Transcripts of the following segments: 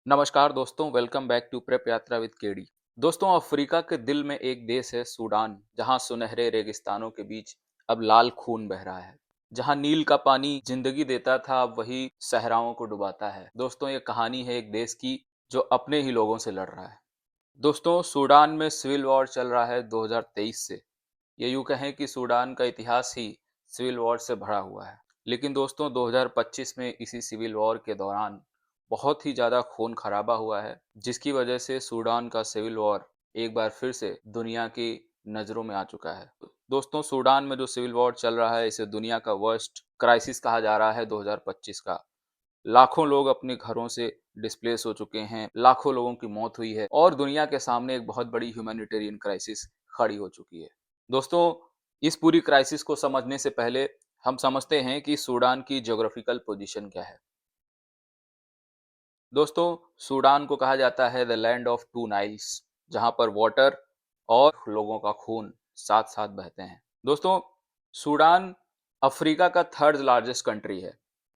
नमस्कार दोस्तों, welcome back to prep यात्रा विद केडी। दोस्तों, अफ्रीका के दिल में एक देश है सूडान, जहां सुनहरे रेगिस्तानों के बीच अब लाल खून बह रहा है। जहां नील का पानी जिंदगी देता था, अब वही सहराओं को डुबाता है। दोस्तों, ये कहानी है एक देश की जो अपने ही लोगों से लड़ रहा है। दोस्तों, सूडान में सिविल वॉर चल रहा है 2023 से। ये यूं कहें कि सूडान का इतिहास ही सिविल वॉर से भरा हुआ है। लेकिन दोस्तों, 2025 में इसी सिविल वॉर के दौरान बहुत ही ज़्यादा खून खराबा हुआ है, जिसकी वजह से सूडान का सिविल वॉर एक बार फिर से दुनिया की नज़रों में आ चुका है। दोस्तों, सूडान में जो सिविल वॉर चल रहा है, इसे दुनिया का वर्स्ट क्राइसिस कहा जा रहा है 2025 का। लाखों लोग अपने घरों से डिस्प्लेस हो चुके हैं, लाखों लोगों की मौत हुई है और दुनिया के सामने एक बहुत बड़ी ह्यूमैनिटेरियन क्राइसिस खड़ी हो चुकी है। दोस्तों, इस पूरी क्राइसिस को समझने से पहले हम समझते हैं कि सूडान की ज्योग्राफिकल पोजीशन क्या है। दोस्तों, सूडान को कहा जाता है the land of two Niles, जहां पर वाटर और लोगों का खून साथ साथ बहते हैं। दोस्तों, सूडान अफ्रीका का थर्ड लार्जेस्ट कंट्री है।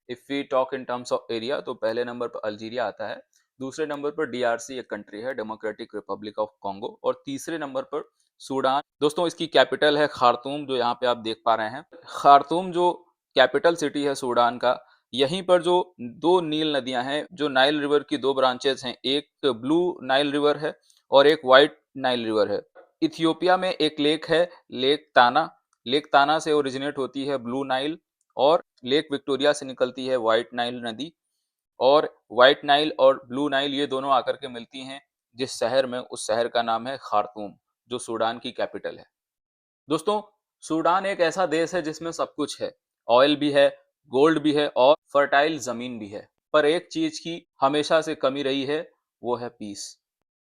If we talk in terms of area, तो पहले नंबर पर अल्जीरिया आता है, दूसरे नंबर पर डीआरसी एक कंट्री है, डेमोक्रेटिक रिपब्लिक ऑफ कॉन्गो, और तीसरे नंबर पर सूडान। दोस्तों, इसकी कैपिटल है खार्तूम, जो यहाँ पे आप देख पा रहे हैं। खार्तूम जो कैपिटल सिटी है सूडान का, यहीं पर जो दो नील नदियां हैं, जो नाइल रिवर की दो ब्रांचेस हैं, एक ब्लू नाइल रिवर है और एक व्हाइट नाइल रिवर है। इथियोपिया में एक लेक है, लेक ताना से ओरिजिनेट होती है ब्लू नाइल, और लेक विक्टोरिया से निकलती है व्हाइट नाइल नदी। और व्हाइट नाइल और ब्लू नाइल ये दोनों आकर के मिलती हैं जिस शहर में, उस शहर का नाम है खार्तूम, जो सूडान की कैपिटल है। दोस्तों, सूडान एक ऐसा देश है जिसमें सब कुछ है। ऑयल भी है, गोल्ड भी है और फर्टाइल जमीन भी है। पर एक चीज की हमेशा से कमी रही है, वो है पीस।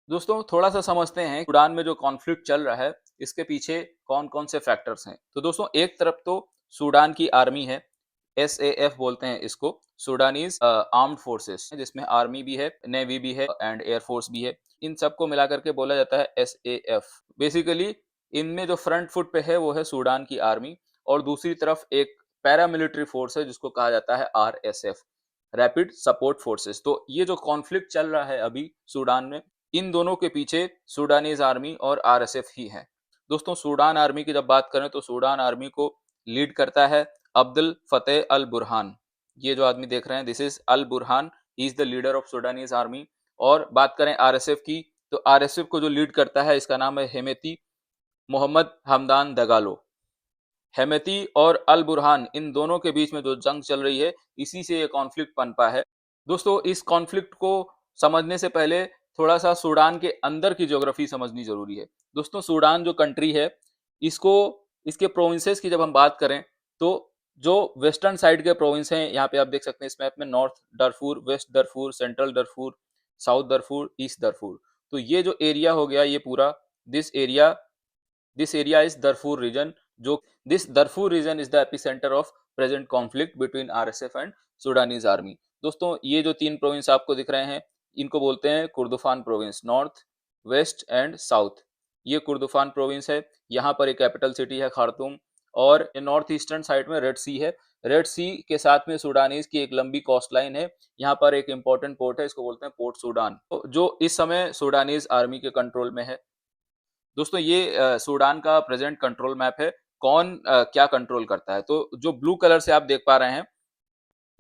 दोस्तों, थोड़ा सा समझते हैं सूडान में जो कॉन्फ्लिक्ट चल रहा है, इसके पीछे कौन कौन से फैक्टर्स हैं। तो दोस्तों, एक तरफ तो सूडान की आर्मी है, एसएएफ बोलते हैं इसको, सूडानीज आर्म्ड फोर्सेस, जिसमें आर्मी भी है, नेवी भी है एंड एयरफोर्स भी है। इन सबको मिला करके बोला जाता है एसएएफ। बेसिकली इनमें जो फ्रंट फुट पे है वो है सूडान की आर्मी, और दूसरी तरफ एक पैरामिलिट्री फोर्स है जिसको कहा जाता है आरएसएफ, रैपिड सपोर्ट फोर्सेस। तो ये जो कॉन्फ्लिक्ट चल रहा है अभी सूडान में, इन दोनों के पीछे सूडानीज आर्मी और आरएसएफ ही है। दोस्तों, सूडान आर्मी की जब बात करें तो सूडान आर्मी को लीड करता है अब्दुल फतेह अल बुरहान। ये जो आदमी देख रहे हैं, this is all Burhan, he is the leader of Sudanese army. और बात करें आरएसएफ की, तो आरएसएफ को जो लीड करता है, इसका नाम है हेमेती मोहम्मद हमदान दगालो। हेमेती और अल बुरहान, इन दोनों के बीच में जो जंग चल रही है, इसी से ये कॉन्फ्लिक्ट पनपा है। दोस्तों, इस कॉन्फ्लिक्ट को समझने से पहले थोड़ा सा सूडान के अंदर की ज्योग्राफी समझनी जरूरी है। दोस्तों, सूडान जो कंट्री है, इसको, इसके प्रोविंसेस की जब हम बात करें, तो जो वेस्टर्न साइड के प्रोविंस हैं, यहाँ पे आप देख सकते हैं इस मैप में, north Darfur, west Darfur, central Darfur, south Darfur, east Darfur. तो ये जो एरिया हो गया, ये पूरा, this area this area is Darfur region, जो this Darfur region is the epicentre of present conflict between RSF and Sudanese army. दोस्तों, ये जो तीन प्रोविंस आपको दिख रहे हैं, इनको बोलते हैं Kordofan province, north, west and south. ये कुर्दुफान प्रोविंस है। यहाँ पर एक कैपिटल सिटी है खार्तूम, और नॉर्थ ईस्टर्न साइड में रेड सी है। रेड सी के साथ में सूडानीज की एक लंबी कोस्ट लाइन है। यहाँ पर एक इंपॉर्टेंट पोर्ट है, इसको बोलते हैं पोर्ट सूडान, जो इस समय सूडानीज आर्मी के कंट्रोल में है। दोस्तों, ये सूडान का प्रेजेंट कंट्रोल मैप है, कौन क्या कंट्रोल करता है। तो जो ब्लू कलर से आप देख पा रहे हैं,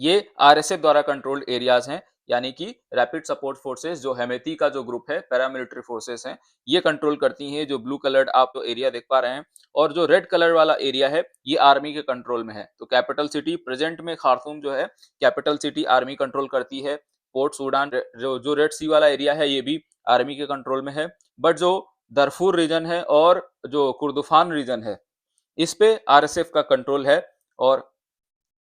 ये आरएसएफ द्वारा कंट्रोल्ड एरियाज हैं, यानी कि रैपिड सपोर्ट फोर्सेस, जो हेमेती का जो ग्रुप है, पैरामिलिट्री फोर्सेस हैं, ये कंट्रोल करती हैं जो ब्लू कलर्ड आप जो एरिया देख पा रहे हैं। और जो रेड कलर वाला एरिया है, ये आर्मी के कंट्रोल में है। तो कैपिटल सिटी प्रेजेंट में खार्तूम जो है, कैपिटल सिटी आर्मी कंट्रोल करती है। पोर्ट सूडान, जो रेड सी वाला एरिया है, ये भी आर्मी के कंट्रोल में है। बट जो दरफूर रीजन है और जो कुर्दुफान रीजन है, इस पे आरएसएफ का कंट्रोल है। और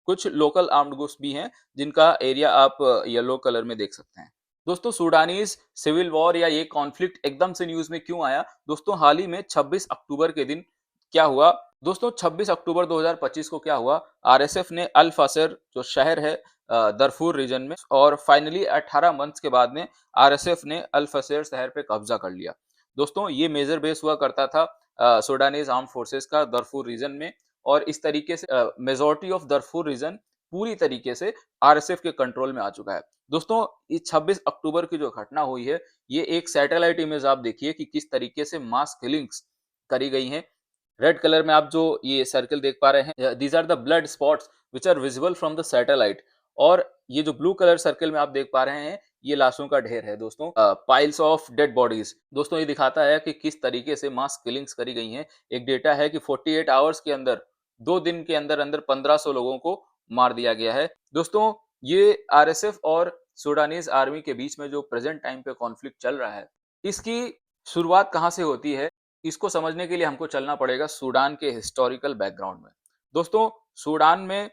कुछ लोकल आर्म्ड ग्रुप्स भी हैं, जिनका एरिया आप येलो कलर में देख सकते हैं। दोस्तों, सूडानीज सिविल वॉर या ये कॉन्फ्लिक्ट एकदम से न्यूज में क्यों आया? दोस्तों, हाल ही में 26 अक्टूबर के दिन क्या हुआ? दोस्तों, 26 अक्टूबर 2025 को क्या हुआ? आरएसएफ ने अल फसर जो शहर है दरफूर रीजन में, और फाइनली 18 मंथ्स के बाद में आरएसएफ ने अल फसर शहर पे कब्जा कर लिया। दोस्तों, ये मेजर बेस हुआ करता था सूडानीज आर्म फोर्सेस का दरफूर रीजन में, और इस तरीके से मेजोरिटी ऑफ दरफूर रीजन पूरी तरीके से आरएसएफ के कंट्रोल में आ चुका है। दोस्तों, ये 26 अक्टूबर की जो घटना हुई है, ये एक सैटेलाइट इमेज आप देखिए कि किस तरीके से मास किलिंग्स करी गई हैं। रेड कलर में आप जो ये सर्कल देख पा रहे हैं, these are the blood spots which are visible from the satellite. और ये जो ब्लू कलर सर्कल में आप देख पा रहे हैं, ये लाशों का ढेर है दोस्तों, पाइल्स ऑफ डेड बॉडीज। दोस्तों, ये दिखाता है कि किस तरीके से मास किलिंग्स करी गई हैं। एक डेटा है कि 48 आवर्स के अंदर, 2 दिन के अंदर अंदर 1500 लोगों को मार दिया गया है। दोस्तों, ये आरएसएफ और सूडानीज आर्मी के बीच में जो प्रेजेंट टाइम पे कॉन्फ्लिक्ट चल रहा है, इसकी शुरुआत कहां से होती है, इसको समझने के लिए हमको चलना पड़ेगा सूडान के हिस्टोरिकल बैकग्राउंड में। दोस्तों, सूडान में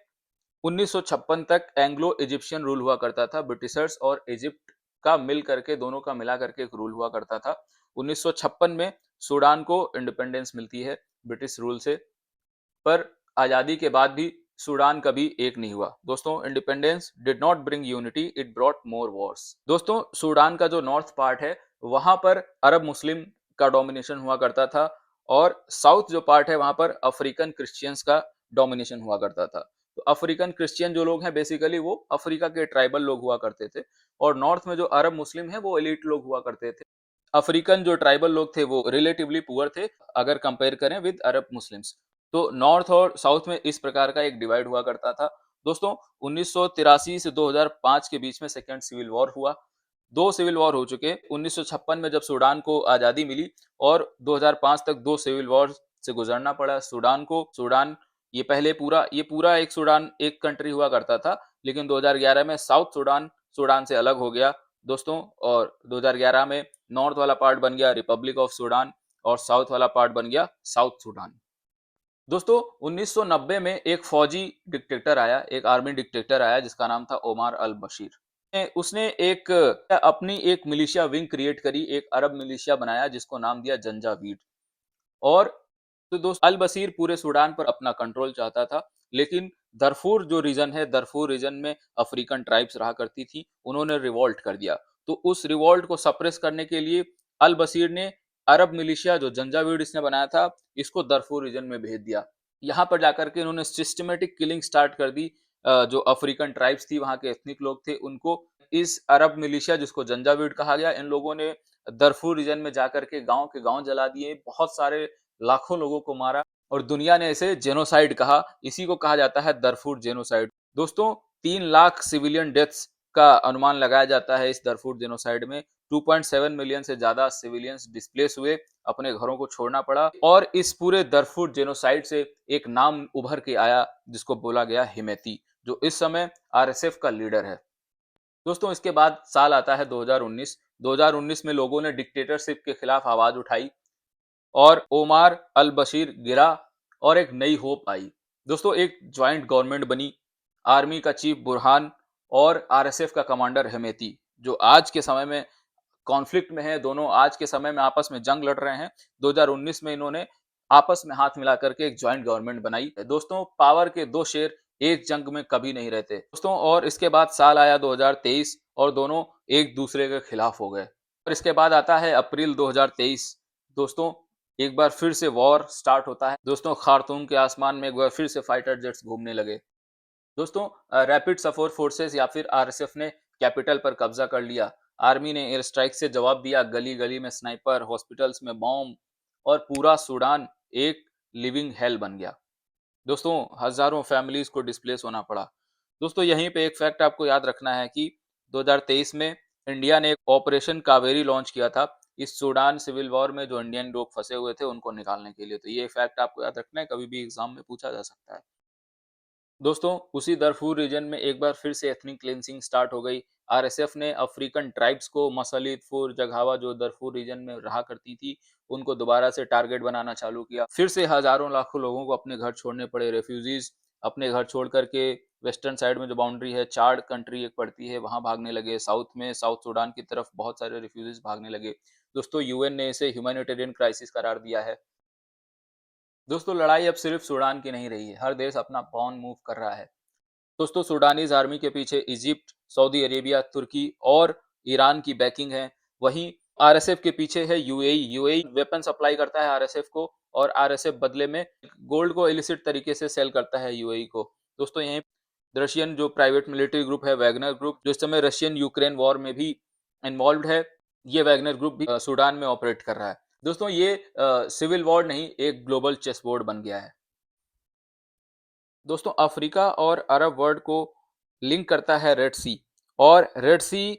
1956 तक एंग्लो इजिप्शियन रूल हुआ करता था। ब्रिटिशर्स और इजिप्ट का मिल करके, दोनों का मिला करके एक रूल हुआ करता था। 1956 में सूडान को इंडिपेंडेंस मिलती है ब्रिटिश रूल से, पर आजादी के बाद भी सूडान कभी एक नहीं हुआ। दोस्तों, independence did not bring unity, it brought more Wars. दोस्तों, सूडान का जो नॉर्थ पार्ट है, वहां पर अरब मुस्लिम का डोमिनेशन हुआ करता था, और साउथ जो पार्ट है, वहां पर अफ्रीकन क्रिश्चियंस का डोमिनेशन हुआ करता था। तो अफ्रीकन क्रिश्चियन जो लोग हैं, बेसिकली वो अफ्रीका के ट्राइबल लोग हुआ करते थे, और नॉर्थ में जो अरब मुस्लिम है, वो एलिट लोग हुआ करते थे। अफ्रीकन जो ट्राइबल लोग थे, वो रिलेटिवली पुअर थे अगर कंपेयर करें विद अरब मुस्लिम्स। तो नॉर्थ और साउथ में इस प्रकार का एक डिवाइड हुआ करता था। दोस्तों, 1983 से 2005 के बीच में सेकेंड सिविल वॉर हुआ। 2 सिविल वॉर हो चुके। 1956 में जब सूडान को आजादी मिली, और 2005 तक 2 सिविल वॉर से गुजरना पड़ा सूडान को। सूडान, ये पूरा एक सूडान, एक कंट्री हुआ करता था, लेकिन 2011 में साउथ सूडान सूडान से अलग हो गया दोस्तों, और 2011 में नॉर्थ वाला पार्ट बन गया रिपब्लिक ऑफ सूडान, और साउथ वाला पार्ट बन गया साउथ सूडान। दोस्तों, 1990 में एक फौजी डिक्टेटर आया, एक आर्मी डिक्टेटर आया, जिसका नाम था ओमार अल बशीर। उसने अपनी एक मिलिशिया विंग क्रिएट करी, एक अरब मिलिशिया बनाया, जिसको नाम दिया जंजावीड। और तो दोस्त, अल बशीर पूरे सूडान पर अपना कंट्रोल चाहता था, लेकिन दरफूर जो रीजन है, दरफूर रीजन में अफ्रीकन ट्राइब्स रहा करती थी, उन्होंने रिवॉल्ट कर दिया। तो उस रिवॉल्ट को सप्रेस करने के लिए अल बशीर ने अरब मिलिशिया जो जंजावीड इसने बनाया था, इसको दरफूर रीजन में भेज दिया। यहाँ पर जाकर के इन्होंने सिस्टमेटिक किलिंग स्टार्ट कर दी। जो अफ्रीकन ट्राइब्स थी, वहां के एथनिक लोग थे, उनको इस अरब मिलिशिया, जिसको जंजावीड कहा गया, इन लोगों ने दरफूर रीजन में जाकर के गांव जला दिए, बहुत सारे लाखों लोगों को मारा, और दुनिया ने इसे जेनोसाइड कहा। इसी को कहा जाता है दरफूर जेनोसाइड। दोस्तों, 3 लाख सिविलियन डेथ्स का अनुमान लगाया जाता है इस दरफूर जेनोसाइड में। 2.7 मिलियन से ज्यादा सिविलियंस डिस्प्लेस हुए, अपने घरों को छोड़ना पड़ा, और इस पूरे दरफूर जेनोसाइड से एक नाम उभर के आया, जिसको बोला गया हिमेती, जो इस समय आरएसएफ का लीडर है। दोस्तों, इसके बाद साल आता है 2019। 2019 में लोगों ने डिक्टेटरशिप के खिलाफ आवाज उठाई, और ओमार अल बशीर गिरा, और एक नई होप आई। दोस्तों, एक ज्वाइंट गवर्नमेंट बनी। आर्मी का चीफ बुरहान और आरएसएफ का कमांडर हेमेती, जो आज के समय में कॉन्फ्लिक्ट में है, दोनों आज के समय में आपस में जंग लड़ रहे हैं। 2019 में इन्होंने आपस में हाथ मिला करके एक ज्वाइंट गवर्नमेंट बनाई। दोस्तों, पावर के 2 शेर एक जंग में कभी नहीं रहते दोस्तों। और इसके बाद साल आया 2023, और दोनों एक दूसरे के खिलाफ हो गए। और इसके बाद आता है अप्रैल 2023। दोस्तों, एक बार फिर से वॉर स्टार्ट होता है। दोस्तों, खार्तूम के आसमान में एक बार फिर से फाइटर जेट्स घूमने लगे। दोस्तों, रैपिड सपोर्ट फोर्सेस या फिर आरएसएफ ने कैपिटल पर कब्जा कर लिया। आर्मी ने एयर स्ट्राइक से जवाब दिया, गली गली में स्नाइपर, हॉस्पिटल्स में बॉम्ब, और पूरा सूडान एक लिविंग हेल बन गया। दोस्तों, हजारों फैमिलीज को डिस्प्लेस होना पड़ा। दोस्तों, यहीं पे एक फैक्ट आपको याद रखना है कि 2023 में इंडिया ने एक ऑपरेशन कावेरी लॉन्च किया था, इस सूडान सिविल वॉर में जो इंडियन लोग फंसे हुए थे, उनको निकालने के लिए। तो ये फैक्ट आपको याद रखना है, कभी भी एग्जाम में पूछा जा सकता है। दोस्तों, उसी दरफूर रीजन में एक बार फिर से एथनिक क्लेंसिंग स्टार्ट हो गई। आरएसएफ ने अफ्रीकन ट्राइब्स को, मसलीतपुर, जघावा, जो दरफूर रीजन में रहा करती थी, उनको दोबारा से टारगेट बनाना चालू किया। फिर से हजारों लाखों लोगों को अपने घर छोड़ने पड़े। रेफ्यूजीज अपने घर छोड़ करके वेस्टर्न साइड में जो बाउंड्री है, चाड कंट्री एक पड़ती है, वहां भागने लगे। साउथ में, साउथ सूडान की तरफ बहुत सारे रेफ्यूजीज भागने लगे। दोस्तों, यूएन ने इसे ह्यूमैनिटेरियन क्राइसिस करार दिया है। दोस्तों, लड़ाई अब सिर्फ सूडान की नहीं रही है, हर देश अपना पॉन मूव कर रहा है। दोस्तों, सूडानीज आर्मी के पीछे इजिप्ट, सऊदी अरेबिया, तुर्की और ईरान की बैकिंग है। वहीं आरएसएफ के पीछे है यूएई। यूएई वेपन सप्लाई करता है आरएसएफ को, और आरएसएफ बदले में गोल्ड को इलिसिट तरीके से सेल करता है यूएई को। दोस्तों, यहीं रशियन जो प्राइवेट मिलिट्री ग्रुप है वैगनर ग्रुप, जो इस समय रशियन यूक्रेन वॉर में भी इन्वॉल्व है, ये वैगनर ग्रुप भी सूडान में ऑपरेट कर रहा है। दोस्तों ये सिविल वॉर नहीं, एक ग्लोबल चेस बोर्ड बन गया है। दोस्तों अफ्रीका और अरब वर्ल्ड को लिंक करता है रेड सी, और रेड सी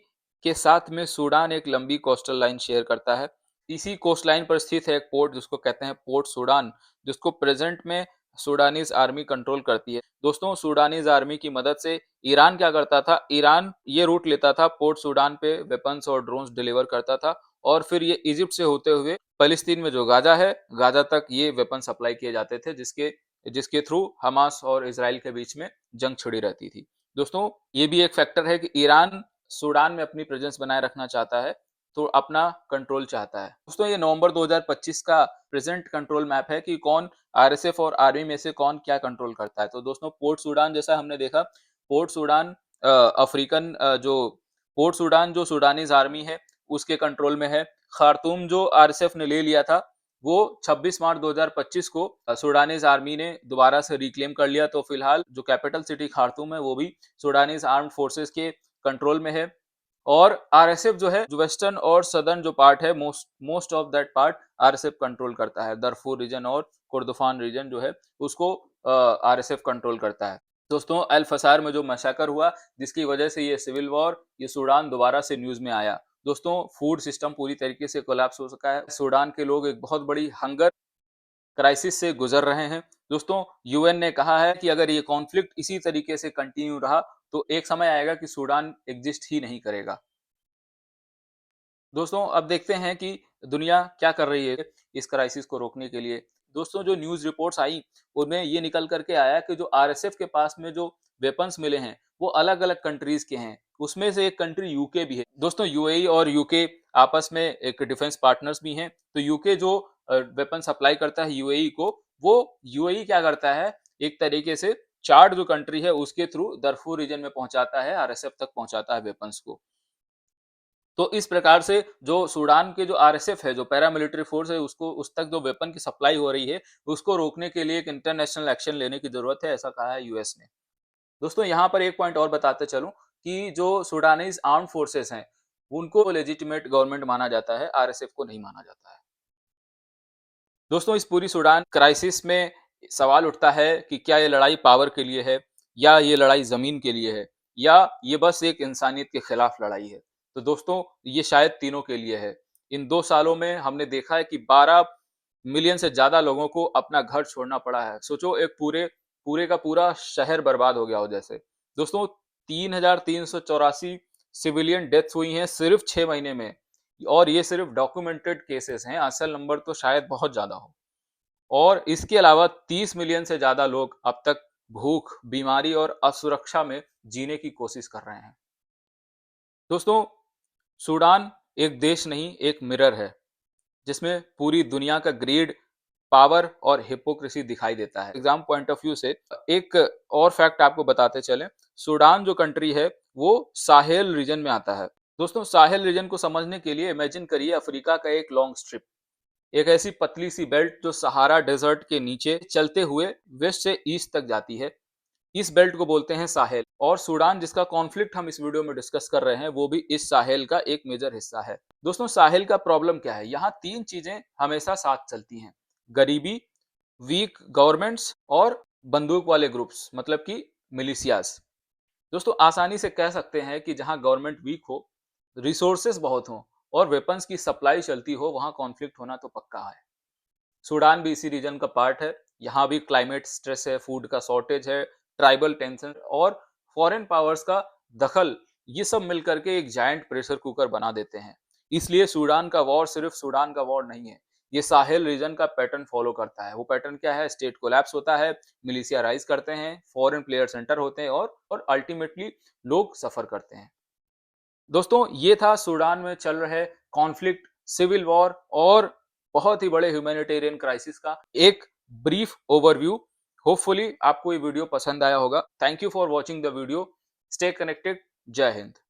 के साथ में सूडान एक लंबी कोस्टल लाइन शेयर करता है। इसी कोस्ट लाइन पर स्थित है एक पोर्ट जिसको कहते हैं पोर्ट सूडान, जिसको प्रेजेंट में सूडानीज आर्मी कंट्रोल करती है। दोस्तों सूडानीज आर्मी की मदद से ईरान क्या करता था, ईरान ये रूट लेता था, पोर्ट सूडान पे वेपन्स और ड्रोन्स डिलीवर करता था, और फिर ये इजिप्ट से होते हुए फलस्तीन में जो गाजा है, गाजा तक ये वेपन सप्लाई किए जाते थे, जिसके जिसके थ्रू हमास और इसराइल के बीच में जंग छिड़ी रहती थी। दोस्तों ये भी एक फैक्टर है कि ईरान सूडान में अपनी प्रेजेंस बनाए रखना चाहता है, तो अपना कंट्रोल चाहता है। दोस्तों ये नवंबर 2025 का प्रेजेंट कंट्रोल मैप है कि कौन आरएसएफ और आर्मी में से कौन क्या कंट्रोल करता है। तो दोस्तों पोर्ट सूडान जैसा हमने देखा, पोर्ट सूडान अफ्रीकन जो पोर्ट सूडान जो सूडानीज आर्मी है उसके कंट्रोल में है। खार्तूम जो आरएसएफ ने ले लिया था वो 26 मार्च 2025 को सूडानीज आर्मी ने दोबारा से रिक्लेम कर लिया। तो फिलहाल जो कैपिटल सिटी खार्तूम है वो भी सूडानीज आर्म्ड फोर्सेस के कंट्रोल में है। और आरएसएफ जो है, जो वेस्टर्न और सदर्न जो पार्ट है, most of that part RSF control करता है। दरफूर रीजन और कुर्दुफान रीजन जो है उसको आरएसएफ कंट्रोल करता है। दोस्तों अल फसार में जो मैसेकर हुआ, जिसकी वजह से ये सिविल वॉर, ये सूडान दोबारा से न्यूज में आया। दोस्तों फूड सिस्टम पूरी तरीके से कोलैप्स हो सका है। सूडान के लोग एक बहुत बड़ी हंगर क्राइसिस से गुजर रहे हैं। दोस्तों यूएन ने कहा है कि अगर ये कॉन्फ्लिक्ट इसी तरीके से कंटिन्यू रहा तो एक समय आएगा कि सूडान एग्जिस्ट ही नहीं करेगा। दोस्तों अब देखते हैं कि दुनिया क्या कर रही है इस क्राइसिस को रोकने के लिए। दोस्तों जो न्यूज रिपोर्ट्स आई उनमें ये निकल करके आया कि जो आरएसएफ के पास में जो वेपन्स मिले हैं वो अलग अलग कंट्रीज के हैं, उसमें से एक कंट्री यूके भी है। दोस्तों यूएई और यूके आपस में एक डिफेंस पार्टनर्स भी हैं। तो यूके जो वेपन सप्लाई करता है यूएई को, वो यूएई क्या करता है, एक तरीके से चार्ट जो कंट्री है उसके थ्रू दरफूर रीजन में पहुंचाता है, आरएसएफ तक पहुंचाता है वेपन्स को। तो इस प्रकार से जो सूडान के जो आरएसएफ है, जो पैरामिलिट्री फोर्स है, उसको उस तक जो वेपन की सप्लाई हो रही है उसको रोकने के लिए एक इंटरनेशनल एक्शन लेने की जरूरत है, ऐसा कहा है यूएस ने। दोस्तों यहाँ पर एक पॉइंट और बताते चलूं कि जो सूडानीज आर्म्ड फोर्सेस हैं उनको लेजिटिमेट गवर्नमेंट माना जाता है, आरएसएफ को नहीं माना जाता है। दोस्तों इस पूरी सूडान क्राइसिस में सवाल उठता है कि क्या ये लड़ाई पावर के लिए है, या ये लड़ाई जमीन के लिए है, या ये बस एक इंसानियत के खिलाफ लड़ाई है। तो दोस्तों ये शायद तीनों के लिए है। इन 2 सालों में हमने देखा है कि 12 मिलियन से ज्यादा लोगों को अपना घर छोड़ना पड़ा है। सोचो एक पूरे पूरे का पूरा शहर बर्बाद हो गया हो जैसे। दोस्तों 3,384 सिविलियन डेथ्स हुई हैं सिर्फ 6 महीने में, और ये सिर्फ डॉक्यूमेंटेड केसेस हैं, असल नंबर तो शायद बहुत ज्यादा हो। और इसके अलावा 30 मिलियन से ज्यादा लोग अब तक भूख, बीमारी और असुरक्षा में जीने की कोशिश कर रहे हैं। दोस्तों सूडान एक देश नहीं, एक मिरर है जिसमें पूरी दुनिया का ग्रीड, पावर और हिपोक्रेसी दिखाई देता है। एग्जाम पॉइंट ऑफ व्यू से एक और फैक्ट आपको बताते चले, सूडान जो कंट्री है वो साहेल रीजन में आता है। दोस्तों साहेल रीजन को समझने के लिए इमेजिन करिए अफ्रीका का एक लॉन्ग स्ट्रिप, एक ऐसी पतली सी बेल्ट जो सहारा डेजर्ट के नीचे चलते हुए वेस्ट से ईस्ट तक जाती है। इस बेल्ट को बोलते हैं साहेल, और सूडान जिसका कॉन्फ्लिक्ट हम इस वीडियो में डिस्कस कर रहे हैं वो भी इस साहेल का एक मेजर हिस्सा है। दोस्तों साहेल का प्रॉब्लम क्या है, यहाँ 3 चीजें हमेशा साथ चलती हैं: गरीबी, वीक गवर्नमेंट्स और बंदूक वाले ग्रुप्स, मतलब कि मिलिशियाज। दोस्तों आसानी से कह सकते हैं कि जहां गवर्नमेंट वीक हो, रिसोर्सेस बहुत हो और वेपन्स की सप्लाई चलती हो, वहां कॉन्फ्लिक्ट होना तो पक्का है। सूडान भी इसी रीजन का पार्ट है। यहाँ भी क्लाइमेट स्ट्रेस है, फूड का शॉर्टेज है, ट्राइबल टेंशन और फॉरेन पावर्स का दखल, ये सब मिलकर के एक जायंट प्रेशर कुकर बना देते हैं। इसलिए सूडान का वॉर सिर्फ सूडान का वॉर नहीं है, ये साहेल रीजन का पैटर्न फॉलो करता है। वो पैटर्न क्या है, स्टेट कोलैप्स होता है, मिलिशिया राइज करते हैं, फॉरेन प्लेयर सेंटर होते हैं और अल्टीमेटली लोग सफर करते हैं। दोस्तों ये था सूडान में चल रहे कॉन्फ्लिक्ट, सिविल वॉर और बहुत ही बड़े ह्यूमैनिटेरियन क्राइसिस का एक ब्रीफ ओवरव्यू। होपफुली आपको ये वीडियो पसंद आया होगा। Thank you for watching the video. Stay connected. जय हिंद।